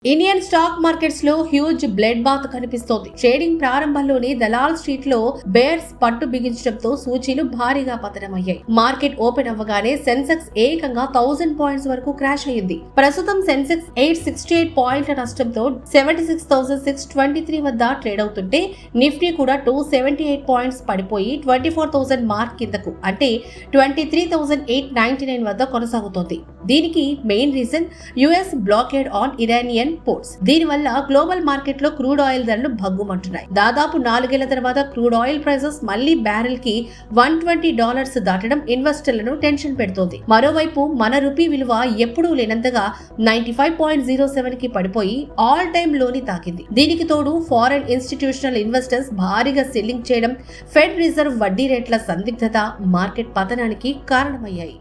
Indian stock markets లో huge blood bath కనిపిస్తోంది. Trading ప్రారంభంలోనే దలాల్ స్ట్రీట్ లో బేర్స్ పట్టు బిగించడంతో సూచీలు భారీగా పతనమయ్యాయి. మార్కెట్ ఓపెన్ అవ్వగానే సెన్సెక్స్ ఏకంగా 1000 పాయింట్స్ వరకు క్రాష్ అయ్యింది. ప్రస్తుతం సెన్సెక్స్ 868 పాయింట్ల నష్టంతో 76,623 వద్ద ట్రేడ్ అవుతుంటే నిఫ్టీ కూడా 278 పాయింట్స్ పడిపోయి 24,000 మార్క్ కిందకు అంటే 23,899 వద్ద కొనసాగుతోంది. దీనికి main reason US blockade on Iranian ports. దీనివల్ల గ్లోబల్ మార్కెట్ లో క్రూడ్ ఆయిల్ ధరలు భగ్గుమంటున్నాయి. దాదాపు 4 ఏళ్ల తర్వాత క్రూడ్ ఆయిల్ ప్రైసెస్ మళ్లీ బ్యారెల్ కి $120 దాటడం ఇన్వెస్టర్లను టెన్షన్ పెడుతోంది. మరోవైపు మన రూపీ విలువ ఎప్పుడూ లేనంతగా 95.07 కి పడిపోయి ఆల్ టైమ్ లోని తాకింది. దీనికి తోడు ఫారెన్ ఇన్స్టిట్యూషనల్ ఇన్వెస్టర్స్ భారీగా సెల్లింగ్ చేయడం, ఫెడ్ రిజర్వ్ వడ్డీ రేట్ల సందిగ్ధత మార్కెట్ పతనానికి కారణమయ్యాయి.